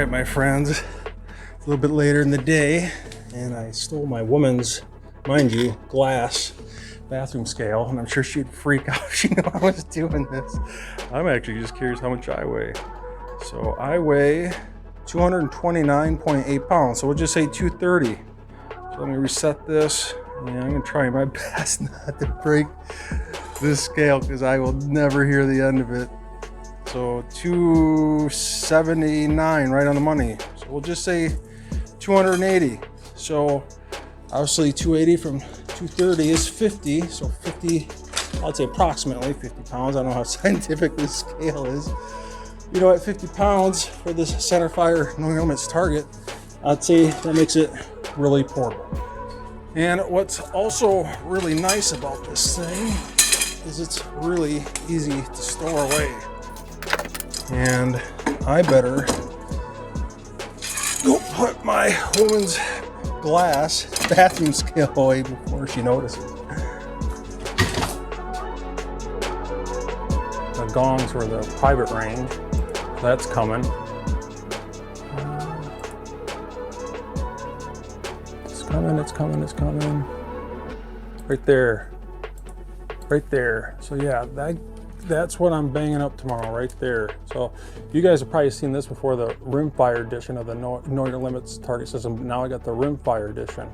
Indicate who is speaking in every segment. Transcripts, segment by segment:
Speaker 1: right, my friends, it's a little bit later in the day, and I stole my woman's, mind you, glass bathroom scale, and I'm sure she'd freak out if she knew I was doing this. I'm actually just curious how much I weigh. So I weigh 229.8 pounds, so we'll just say 230. So let me reset this, and I'm gonna try my best not to break this scale because I will never hear the end of it. So 279, right on the money. So we'll just say 280. So obviously 280 from 230 is 50. So 50, I'd say approximately 50 pounds. I don't know how scientific this scale is. You know, at 50 pounds for this CENTERFIRE No Limits target, I'd say that makes it really portable. And what's also really nice about this thing is it's really easy to store away. And I better go put my woman's glass bathroom scale away before she notices. The gongs were the private range. That's coming. It's coming, it's coming, it's coming. Right there. Right there. So yeah, that's what I'm banging up tomorrow, right there. So you guys have probably seen this before, the rimfire edition of the Know Your Limits target system. Now I got the rimfire edition.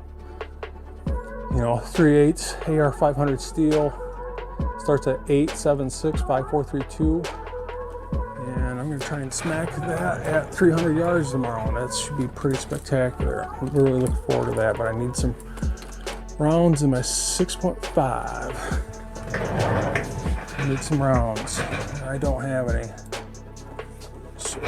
Speaker 1: You know, 3/8 AR 500 steel. Starts at 8.76, 5.432. And I'm gonna try and smack that at 300 yards tomorrow. And that should be pretty spectacular. I'm really looking forward to that, but I need some rounds in my 6.5. I need some rounds. I don't have any. So.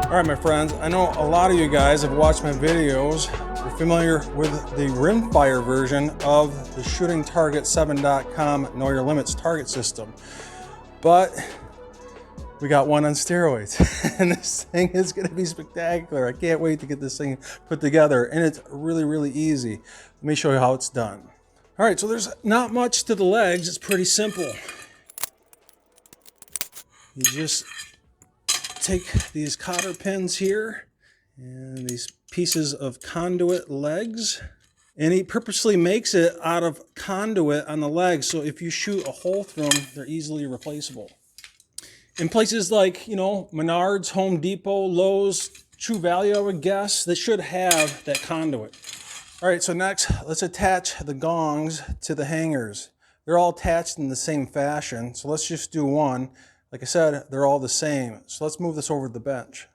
Speaker 1: All right, my friends, I know a lot of you guys have watched my videos. You're familiar with the rimfire version of the SHOOTINGTARGET7.com Know Your Limits target system. But we got one on steroids, and this thing is gonna be spectacular. I can't wait to get this thing put together, and it's really, really easy. Let me show you how it's done. All right, so there's not much to the legs. It's pretty simple. You just take these cotter pins here and these pieces of conduit legs, and he purposely makes it out of conduit on the legs, so if you shoot a hole through them, they're easily replaceable. In places like, you know, Menards, Home Depot, Lowe's, True Value, I would guess, they should have that conduit. All right, so next, let's attach the gongs to the hangers. They're all attached in the same fashion, so let's just do one. Like I said, they're all the same. So let's move this over to the bench.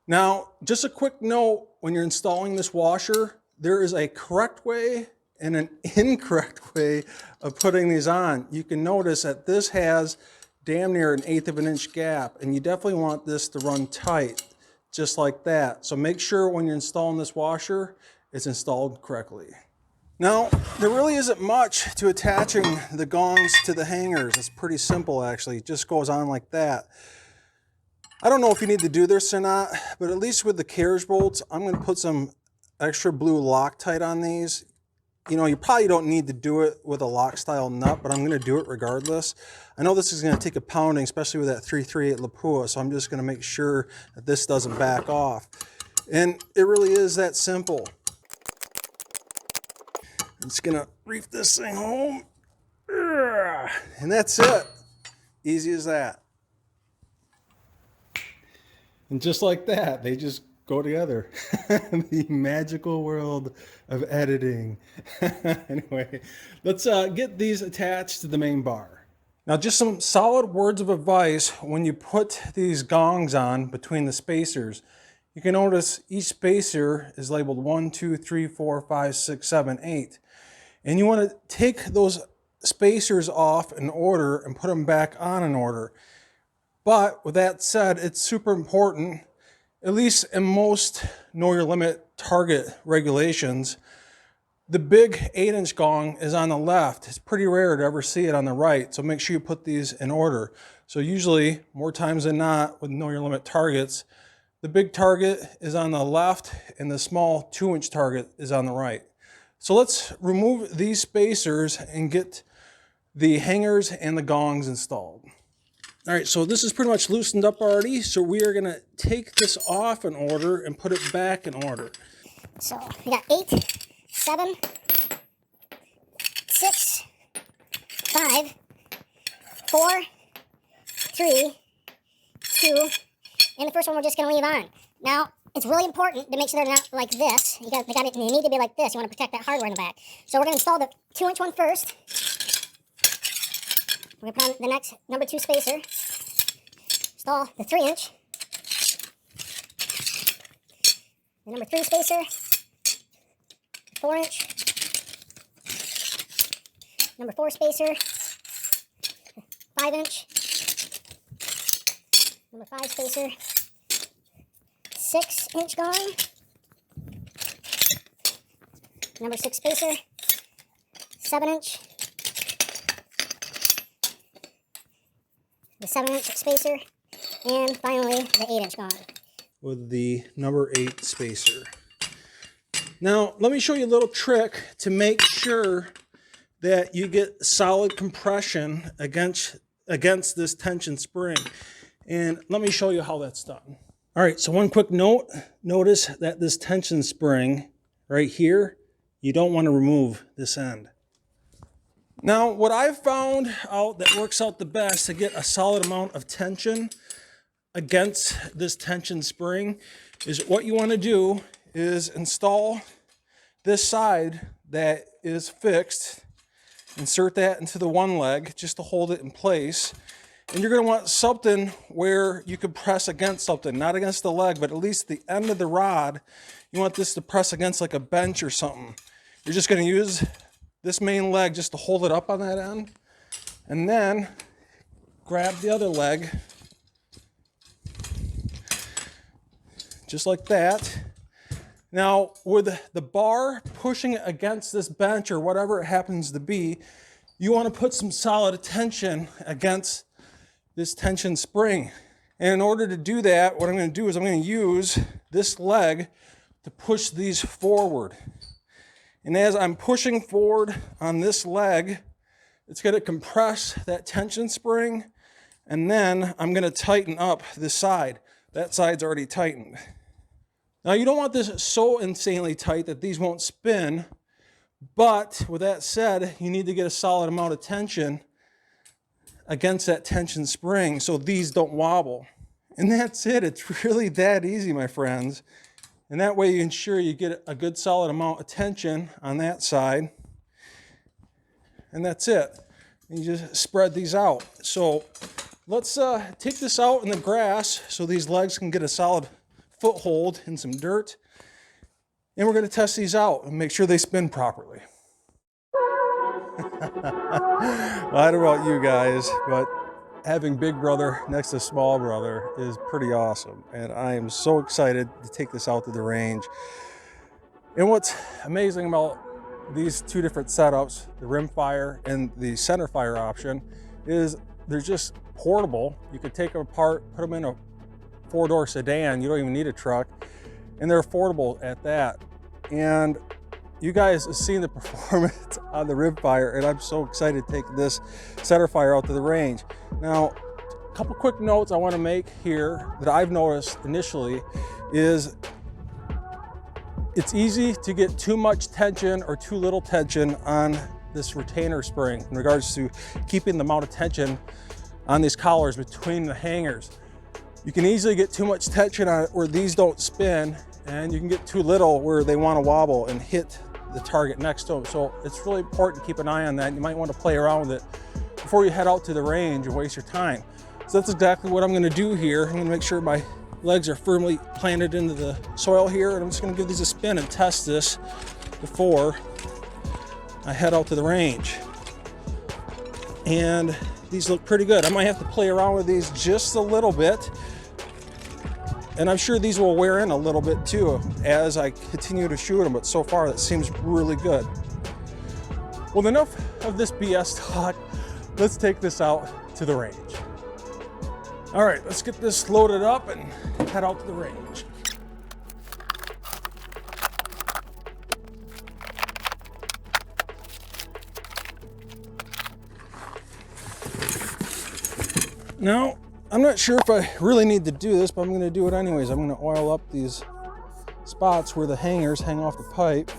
Speaker 1: Now, just a quick note, when you're installing this washer, there is a correct way and an incorrect way of putting these on. You can notice that this has damn near 1/8 of an inch gap, and you definitely want this to run tight, just like that. So make sure when you're installing this washer, it's installed correctly. Now, there really isn't much to attaching the gongs to the hangers. It's pretty simple, actually. It just goes on like that. I don't know if you need to do this or not, but at least with the carriage bolts, I'm going to put some extra blue Loctite on these. You know, you probably don't need to do it with a lock style nut, but I'm going to do it regardless. I know this is going to take a pounding, especially with that 338 Lapua, so I'm just going to make sure that this doesn't back off. And it really is that simple. I'm just gonna reef this thing home, and that's it. Easy as that. And just like that, they just go together. The magical world of editing. Anyway, let's get these attached to the main bar. Now, just some solid words of advice when you put these gongs on between the spacers. You can notice each spacer is labeled 1, 2, 3, 4, 5, 6, 7, 8. And you want to take those spacers off in order and put them back on in order. But with that said, it's super important, at least in most Know Your Limit target regulations, the big 8-inch gong is on the left. It's pretty rare to ever see it on the right, so make sure you put these in order. So usually, more times than not, with know your limit targets, the big target is on the left and the small 2-inch target is on the right. So let's remove these spacers and get the hangers and the gongs installed. All right, so this is pretty much loosened up already. So we are gonna take this off in order and put it back in order.
Speaker 2: So we got 8, 7, 6, 5, 4, 3, 2, and the first one we're just gonna leave on. Now, it's really important to make sure they're not like this. They need to be like this. You want to protect that hardware in the back. So we're gonna install the 2-inch one first. We're gonna put on the next number 2 spacer. Install the 3-inch. The number 3 spacer. 4-inch. Number 4 spacer. 5-inch. Number 5 spacer. 6-inch gong. Number 6 spacer. 7-inch. The 7-inch spacer, and finally the 8-inch gong.
Speaker 1: With the number 8 spacer. Now, let me show you a little trick to make sure that you get solid compression against this tension spring. And let me show you how that's done. All right, so one quick note, notice that this tension spring right here, you don't want to remove this end. Now, what I've found out that works out the best to get a solid amount of tension against this tension spring is what you want to do is install this side that is fixed, insert that into the one leg just to hold it in place. And you're going to want something where you can press against something, not against the leg, but at least the end of the rod. You want this to press against like a bench or something. You're just going to use this main leg just to hold it up on that end, and then grab the other leg just like that. Now, with the bar pushing against this bench or whatever it happens to be, you want to put some solid tension against this tension spring. And in order to do that, what I'm going to do is I'm going to use this leg to push these forward. And as I'm pushing forward on this leg, it's going to compress that tension spring, and then I'm going to tighten up this side. That side's already tightened. Now, you don't want this so insanely tight that these won't spin, but with that said, you need to get a solid amount of tension against that tension spring so these don't wobble. And that's it. It's really that easy, my friends. And that way you ensure you get a good solid amount of tension on that side. And that's it. And you just spread these out. So let's take this out in the grass so these legs can get a solid foothold in some dirt. And we're going to test these out and make sure they spin properly. Well, I don't know about you guys, but having big brother next to small brother is pretty awesome. And I am so excited to take this out to the range. And what's amazing about these two different setups, the rimfire and the centerfire option, is they're just portable. You could take them apart, put them in a 4-door sedan. You don't even need a truck. And they're affordable at that. And you guys have seen the performance on the rimfire, and I'm so excited to take this centerfire out to the range. Now, a couple quick notes I want to make here that I've noticed initially is it's easy to get too much tension or too little tension on this retainer spring in regards to keeping the amount of tension on these collars between the hangers. You can easily get too much tension on it where these don't spin, and you can get too little where they want to wobble and hit the target next to them. So it's really important to keep an eye on that. You might want to play around with it before you head out to the range and waste your time. So that's exactly what I'm going to do here. I'm going to make sure my legs are firmly planted into the soil here, and I'm just going to give these a spin and test this before I head out to the range. And these look pretty good. I might have to play around with these just a little bit, and I'm sure these will wear in a little bit too as I continue to shoot them, but so far that seems really good. Well, enough of this BS talk. Let's take this out to the range. All right, let's get this loaded up and head out to the range. Now, I'm not sure if I really need to do this, but I'm gonna do it anyways. I'm gonna oil up these spots where the hangers hang off the pipe.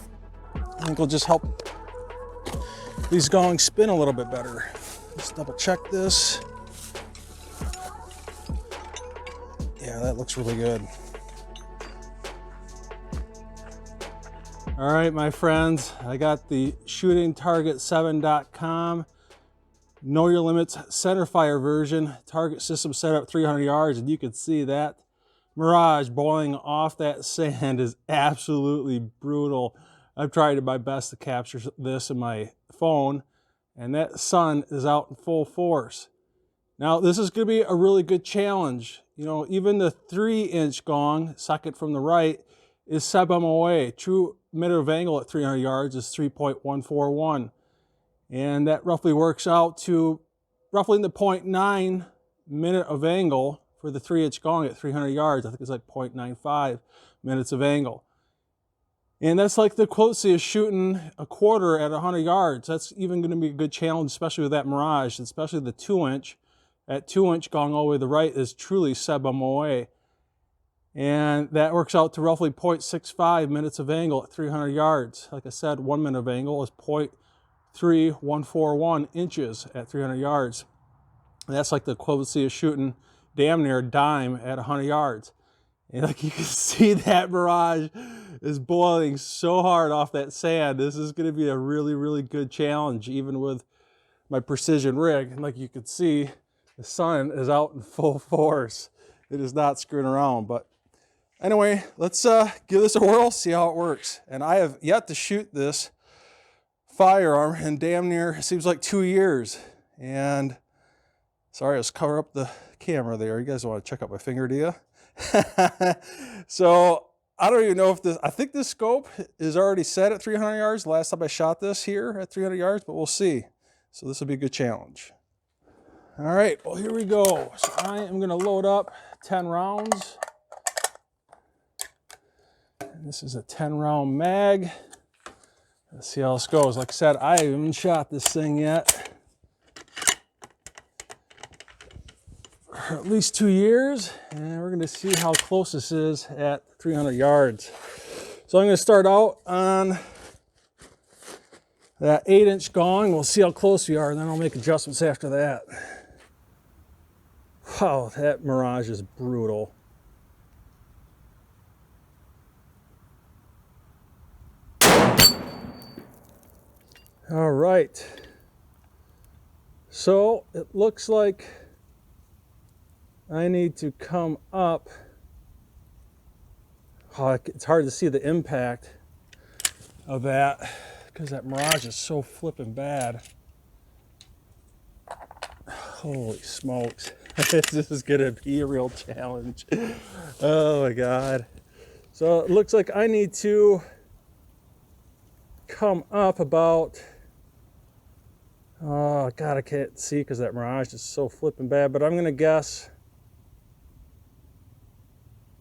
Speaker 1: I think it'll just help these gongs spin a little bit better. Let's double check this. Yeah, that looks really good. All right, my friends, I got the SHOOTINGTARGET7.com Know Your Limits Centerfire version. Target system set up 300 yards, and you can see that mirage boiling off that sand is absolutely brutal. I've tried my best to capture this in my phone, and that sun is out in full force. Now, this is going to be a really good challenge. You know, even the 3-inch gong, second from the right, is 7 MOA. True minute of angle at 300 yards is 3.141. And that roughly works out to roughly in the 0.9 minute of angle for the 3-inch gong at 300 yards. I think it's like 0.95 minutes of angle. And that's like the closest is shooting a quarter at 100 yards. That's even going to be a good challenge, especially with that mirage, especially the 2-inch. At 2-inch gong all the way to the right is truly 7 MOA. And that works out to roughly 0.65 minutes of angle at 300 yards. Like I said, 1 minute of angle is 0.3141 inches at 300 yards. And that's like the equivalency of shooting damn near a dime at 100 yards. And like you can see, that mirage is boiling so hard off that sand. This is going to be a really, really good challenge, even with my precision rig. And like you can see, the sun is out in full force. It is not screwing around. But anyway, let's give this a whirl, see how it works. And I have yet to shoot this firearm in damn near, it seems like 2 years. And sorry, let's cover up the camera there. You guys want to check out my finger, do you? So I don't even know if this, I think this scope is already set at 300 yards. Last time I shot this here at 300 yards, but we'll see. So this will be a good challenge. All right, well, here we go. So I am going to load up 10 rounds. And this is a 10-round mag. Let's see how this goes. Like I said, I haven't shot this thing yet for at least 2 years. And we're going to see how close this is at 300 yards. So I'm going to start out on that 8-inch gong. We'll see how close we are, and then I'll make adjustments after that. Wow, that mirage is brutal. All right. So it looks like I need to come up. Oh, it's hard to see the impact of that because that mirage is so flipping bad. Holy smokes. This is gonna be a real challenge. Oh my God. So it looks like I need to come up about, oh God, I can't see because that mirage is so flipping bad, but I'm gonna guess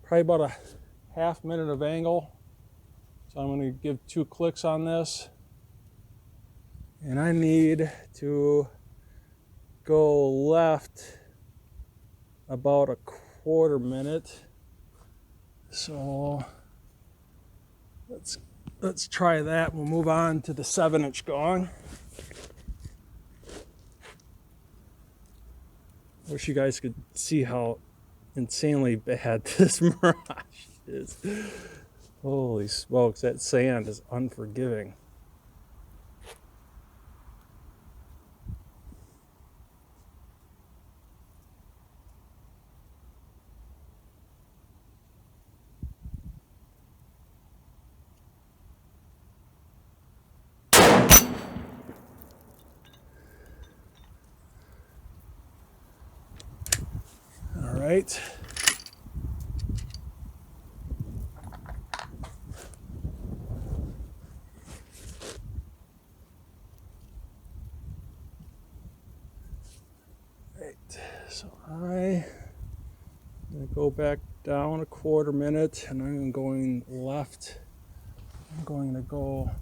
Speaker 1: probably about a half minute of angle. So I'm gonna give 2 clicks on this. And I need to go left about a 1/4 minute. So let's try that. We'll move on to the 7-inch gong. Wish you guys could see how insanely bad this mirage is. Holy smokes, that sand is unforgiving. All right. So I go back down a 1/4 minute, and I'm going left. I'm going to go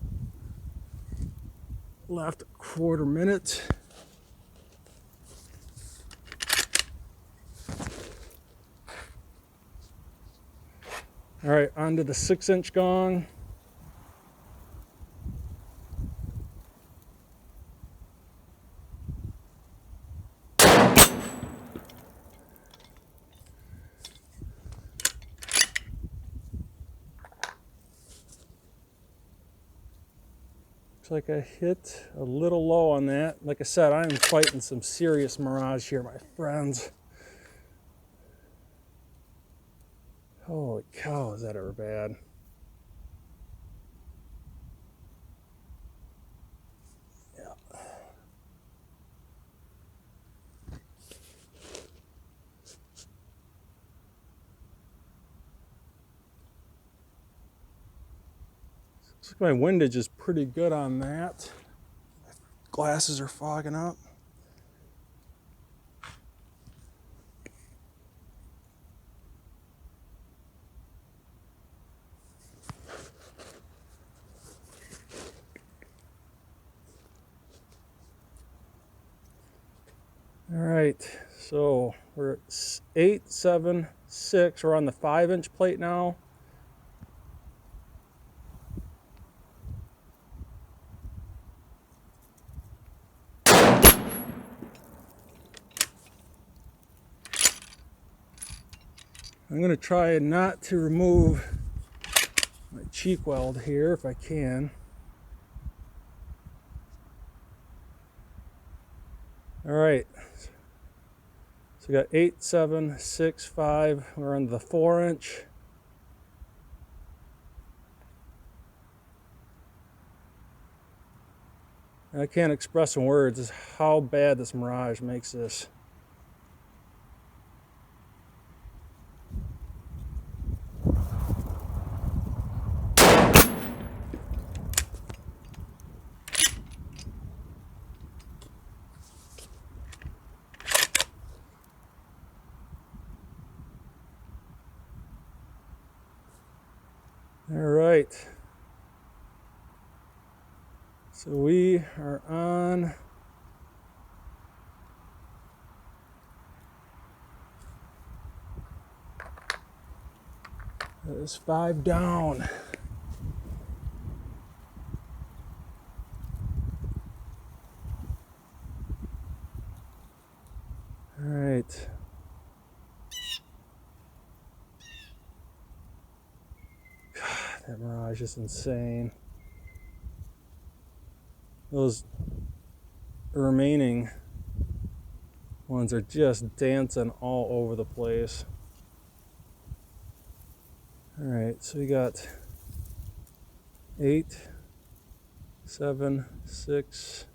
Speaker 1: left 1/4 minute. All right, onto the 6-inch gong. Looks like I hit a little low on that. Like I said, I'm fighting some serious mirage here, my friends. Holy cow, is that ever bad? Yeah. Looks like my windage is pretty good on that. Glasses are fogging up. All right, so we're at 8, 7, 6. We're on the 5-inch plate now. I'm going to try not to remove my cheek weld here if I can. All right, so we got 8, 7, 6, 5. We're on the 4-inch. I can't express in words how bad this mirage makes this. All right. So we are on this 5 down. All right. God, that mirage is insane. Those remaining ones are just dancing all over the place. All right, so we got 8, 7, 6,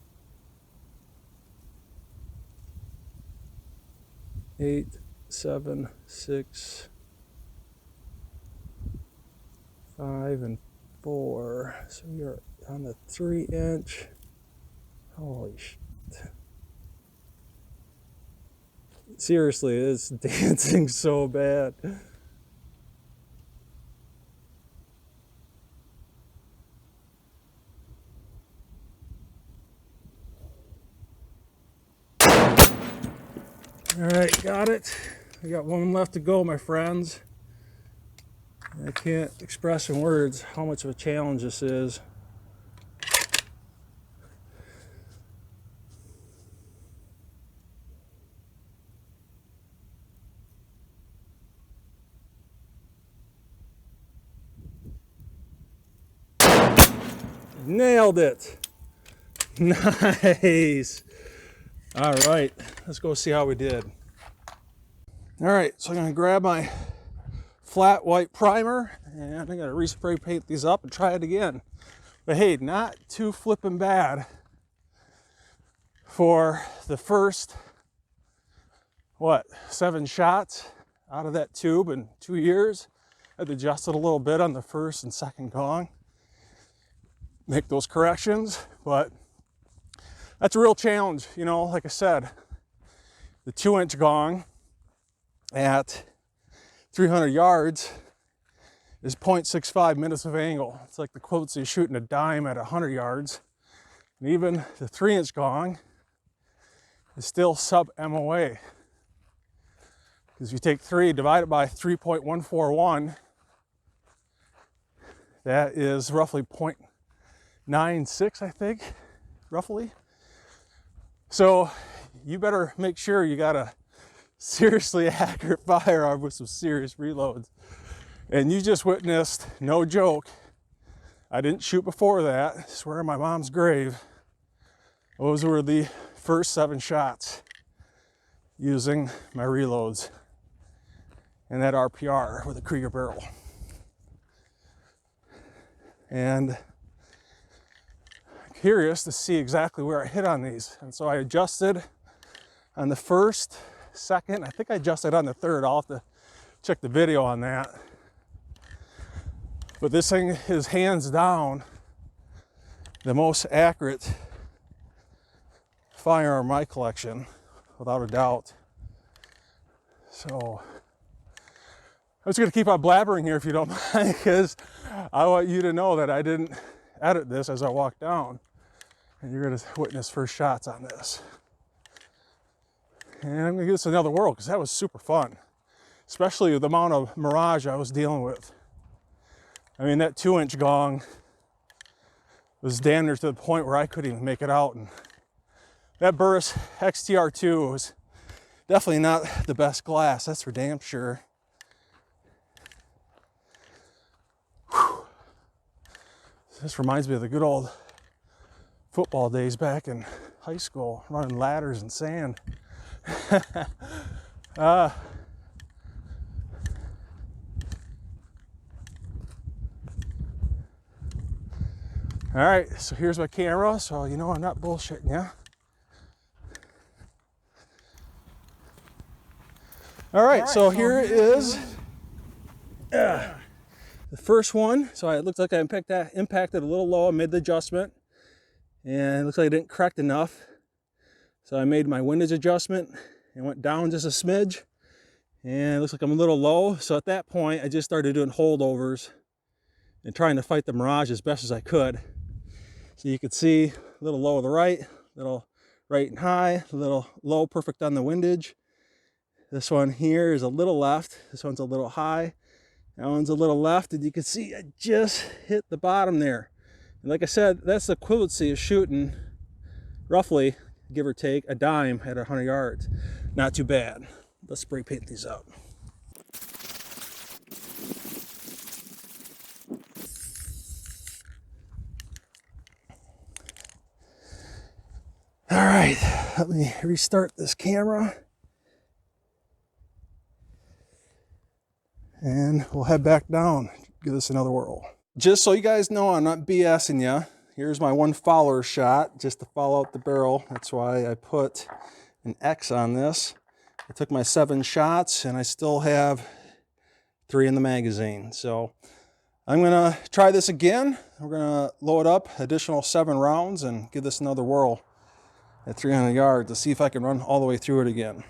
Speaker 1: 8, 7, 6, 5, and 4. So we are on the 3-inch. Holy shit. Seriously, it's dancing so bad. All right, got it. We got one left to go, my friends. I can't express in words how much of a challenge this is. Nailed it. Nice. All right, let's go see how we did. All right, so I'm gonna grab my flat white primer and I'm gonna respray paint these up and try it again. But hey, not too flippin' bad for the first, 7 shots out of that tube in 2 years. I've adjusted a little bit on the first and second gong. Make those corrections, but that's a real challenge. You know, like I said, the 2-inch gong at 300 yards is 0.65 minutes of angle. It's like the equivalency of shooting a dime at 100 yards. And even the 3-inch gong is still sub MOA. Because if you take 3, divide it by 3.141, that is roughly 0.96, I think, roughly. So you better make sure you got a seriously accurate firearm with some serious reloads. And you just witnessed, no joke, I didn't shoot before that, I swear on my mom's grave, those were the first 7 shots using my reloads and that RPR with a Krieger barrel. And I'm curious to see exactly where I hit on these. And so I adjusted on the first, second, I think I adjusted on the third. I'll have to check the video on that. But this thing is hands down the most accurate firearm in my collection, without a doubt. So I'm just gonna keep on blabbering here if you don't mind, because I want you to know that I didn't edit this as I walk down, and you're gonna witness first shots on this. And I'm gonna give this another whirl because that was super fun, especially the amount of mirage I was dealing with. I mean, that 2-inch gong was damn near to the point where I couldn't even make it out. And that Burris XTR2 was definitely not the best glass, that's for damn sure. Whew. This reminds me of the good old football days back in high school, running ladders in sand. All right, so here's my camera, so you know I'm not bullshitting you. All right, so here it is. The first one, so it looks like I impacted a little low. I made the adjustment, and it looks like I didn't correct enough. So I made my windage adjustment and went down just a smidge, and it looks like I'm a little low. So at that point, I just started doing holdovers and trying to fight the mirage as best as I could. So you could see a little low to the right, a little right and high, a little low, perfect on the windage. This one here is a little left. This one's a little high. That one's a little left, and you can see I just hit the bottom there. And like I said, that's the equivalency of shooting roughly, give or take, a dime at 100 yards. Not too bad. Let's spray paint these up. All right, let me restart this camera. And we'll head back down, give this another whirl. Just so you guys know, I'm not BSing you. Here's my one follower shot, just to follow out the barrel. That's why I put an X on this. I took my 7 shots, and I still have 3 in the magazine. So I'm gonna try this again. We're gonna load up additional 7 rounds and give this another whirl at 300 yards to see if I can run all the way through it again.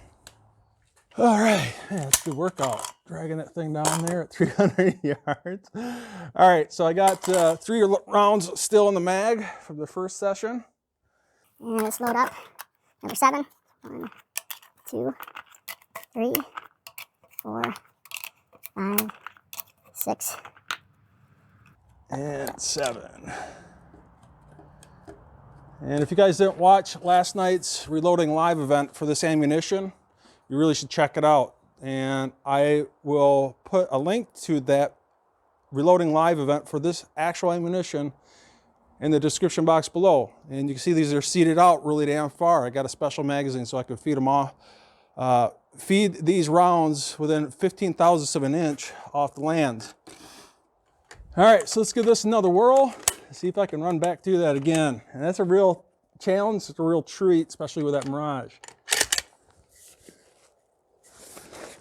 Speaker 1: All right, yeah, it's a good workout. Dragging that thing down there at 300 yards. All right, so I got 3 rounds still in the mag from the first session.
Speaker 2: And let's load up number 7. 1, 2, 3, 4, 5, 6,
Speaker 1: and 7. And if you guys didn't watch last night's reloading live event for this ammunition, you really should check it out. And I will put a link to that reloading live event for this actual ammunition in the description box below. And you can see these are seated out really damn far. I got a special magazine so I can feed them off. Feed these rounds within 15 thousandths of an inch off the land. All right, so let's give this another whirl. See if I can run back through that again. And that's a real challenge, it's a real treat, especially with that mirage.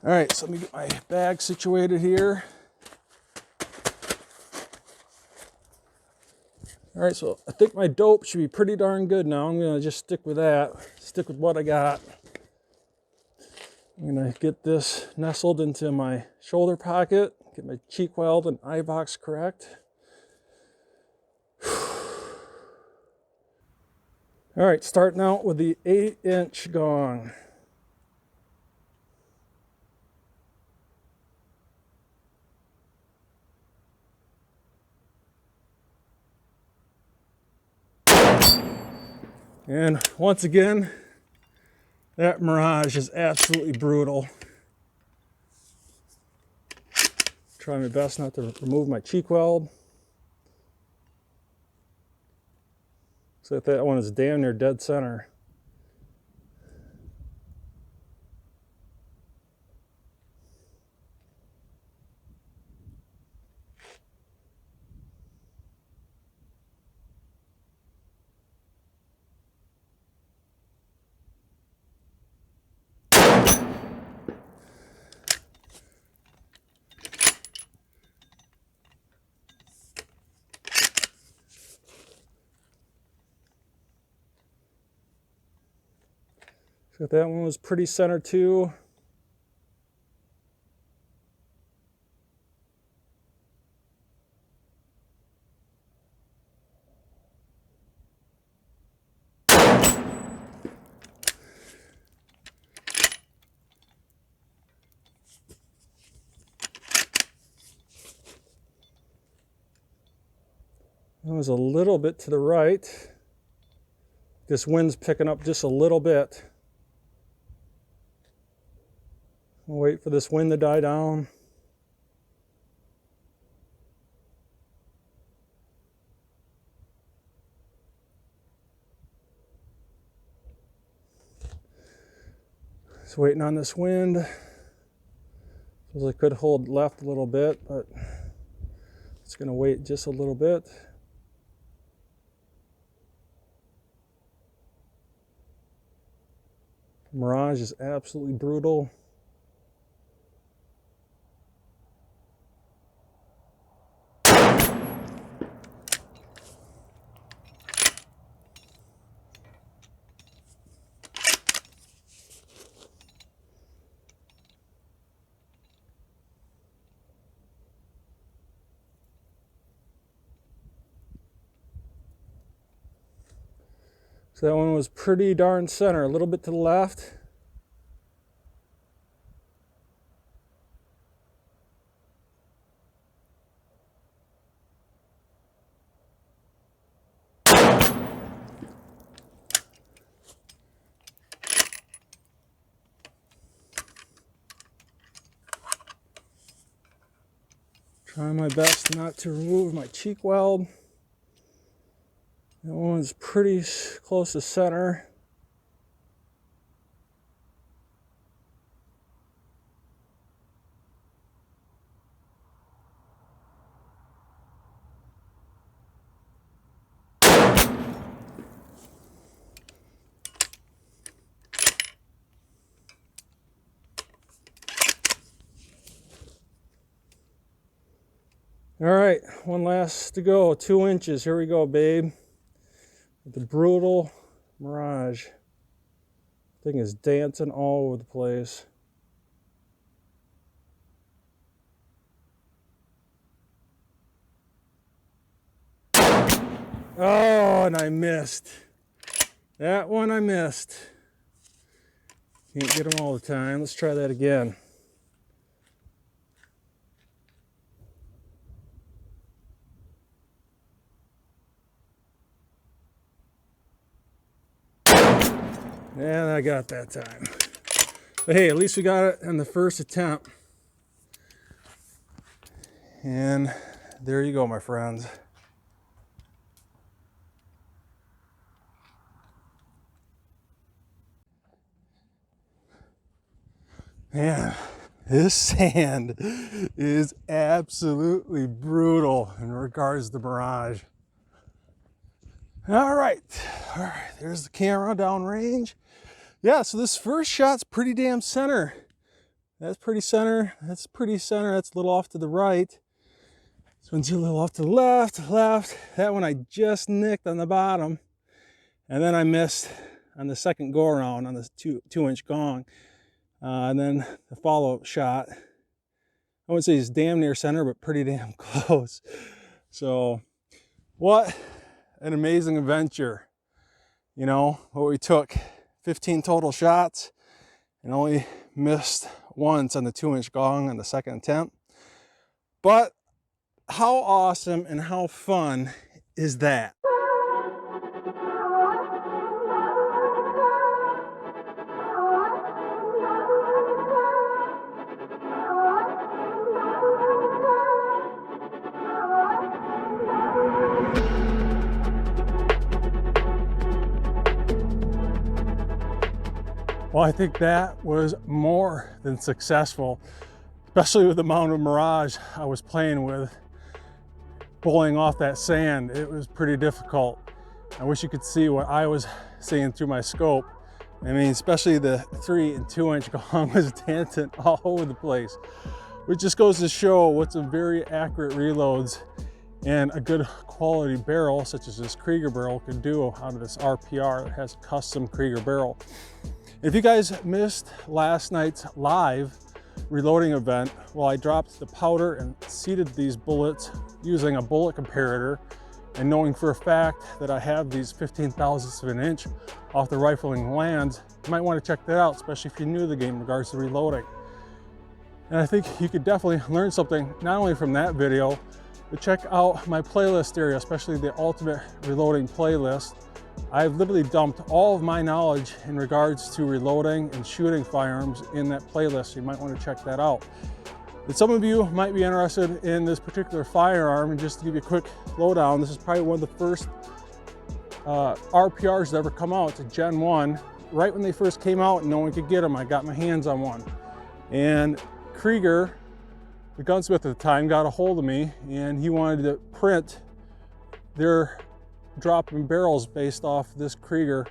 Speaker 1: All right, so let me get my bag situated here. All right, so I think my dope should be pretty darn good now. I'm gonna just stick with that, stick with what I got. I'm gonna get this nestled into my shoulder pocket, get my cheek weld and eye box correct. All right, starting out with the 8-inch gong. And once again, that Mirage is absolutely brutal. Try my best not to remove my cheek weld. So that one is damn near dead center. So that one was pretty center too. That was a little bit to the right. This wind's picking up just a little bit. I'll wait for this wind to die down. Just waiting on this wind. Feels like I could hold left a little bit, but it's gonna wait just a little bit. Mirage is absolutely brutal. So that one was pretty darn center, a little bit to the left. Trying my best not to remove my cheek weld. That one's pretty close to center. All right, one last to go, 2 inches. Here we go, babe. With the brutal Mirage. Thing is dancing all over the place. Oh, and I missed. That one I missed. Can't get them all the time. Let's try that again. And I got that time. But hey, at least we got it on the first attempt. And there you go, my friends. Man, this sand is absolutely brutal in regards to the Mirage. All right, there's the camera downrange. Yeah, so this first shot's pretty damn center. That's pretty center, that's pretty center, that's a little off to the right. This one's a little off to the left. That one I just nicked on the bottom. And then I missed on the second go around on the two inch gong. And then the follow-up shot, I wouldn't say he's damn near center, but pretty damn close. So what an amazing adventure. You know, where we took 15 total shots and only missed once on the 2-inch gong on the second attempt. But how awesome and how fun is that? Well, I think that was more than successful, especially with the amount of mirage I was playing with. Pulling off that sand, it was pretty difficult. I wish you could see what I was seeing through my scope. I mean, especially the 3 and 2-inch gong was dancing all over the place, which just goes to show what some very accurate reloads and a good quality barrel, such as this Krieger barrel, can do out of this RPR that has a custom Krieger barrel. If you guys missed last night's live reloading event, well, I dropped the powder and seeded these bullets using a bullet comparator, and knowing for a fact that I have these 15 thousandths of an inch off the rifling lands, you might want to check that out, especially if you're new to the game in regards to reloading. And I think you could definitely learn something not only from that video, but check out my playlist area, especially the Ultimate Reloading playlist. I've literally dumped all of my knowledge in regards to reloading and shooting firearms in that playlist, so you might want to check that out. And some of you might be interested in this particular firearm, and just to give you a quick lowdown, this is probably one of the first RPRs that ever come out. It's a Gen 1. Right when they first came out and no one could get them, I got my hands on one. And Krieger, the gunsmith at the time, got a hold of me, and he wanted to print their dropping barrels based off this Krieger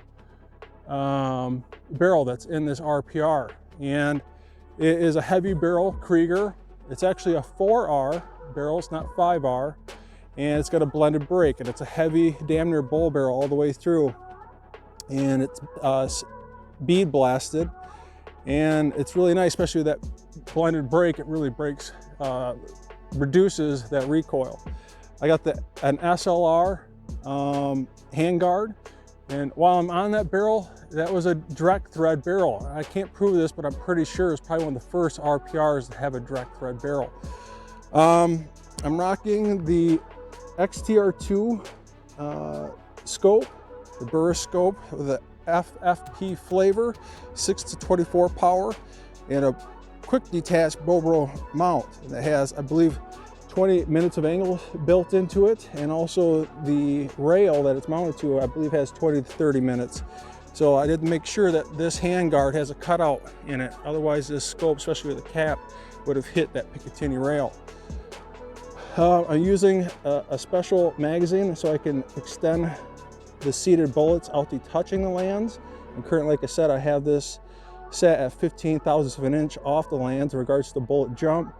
Speaker 1: barrel that's in this RPR. And it is a heavy barrel Krieger. It's actually a 4R barrel, it's not 5R, and it's got a blended break, and it's a heavy, damn near bull barrel all the way through, and it's bead blasted, and it's really nice, especially with that blended break. It really breaks, reduces that recoil. I got an SLR handguard, and while I'm on that barrel, that was a direct thread barrel. I can't prove this, but I'm pretty sure it's probably one of the first RPRs to have a direct thread barrel. I'm rocking the XTR2 scope, the Burris scope with a FFP flavor, 6 to 24 power, and a quick detached Bobro mount that has, I believe, 20 minutes of angle built into it, and also the rail that it's mounted to, I believe, has 20 to 30 minutes. So I did make sure that this handguard has a cutout in it. Otherwise, this scope, especially with the cap, would have hit that Picatinny rail. I'm using a special magazine so I can extend the seated bullets out to touching the lands. And currently, like I said, I have this set at 15 thousandths of an inch off the lands in regards to the bullet jump.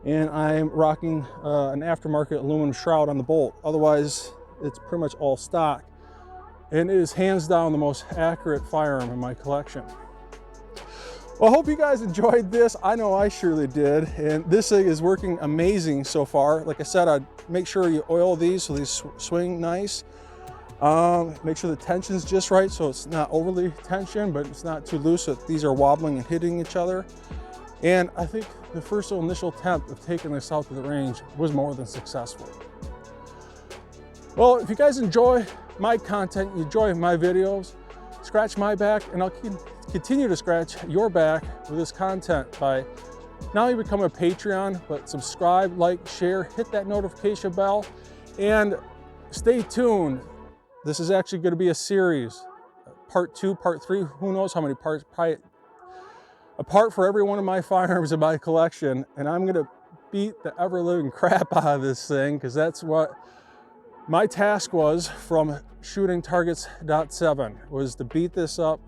Speaker 1: And I'm rocking an aftermarket aluminum shroud on the bolt. Otherwise, it's pretty much all stock. And it is hands down the most accurate firearm in my collection. Well, I hope you guys enjoyed this. I know I surely did. And this thing is working amazing so far. Like I said, I'd make sure you oil these so these swing nice. Make sure the tension's just right so it's not overly tensioned, but it's not too loose so that these are wobbling and hitting each other. And I think the first initial attempt of taking this out to the range was more than successful. Well, if you guys enjoy my content, you enjoy my videos, scratch my back, and I'll continue to scratch your back with this content by not only becoming a Patreon, but subscribe, like, share, hit that notification bell, and stay tuned. This is actually going to be a series, part 2, part 3, who knows how many parts, probably a part for every one of my firearms in my collection, and I'm going to beat the ever-living crap out of this thing, because that's what my task was from SHOOTINGTARGETS7, was to beat this up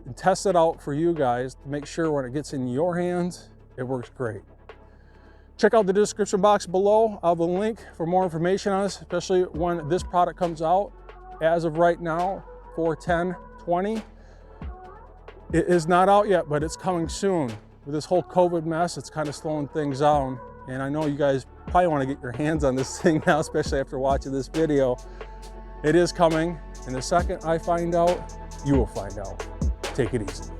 Speaker 1: and test it out for you guys to make sure when it gets in your hands, it works great. Check out the description box below. I'll have a link for more information on this, especially when this product comes out. As of right now, 4/10/20. It is not out yet, but it's coming soon. with this whole COVID mess, it's kind of slowing things down. And I know you guys probably want to get your hands on this thing now, especially after watching this video. It is coming, and the second I find out, you will find out. Take it easy.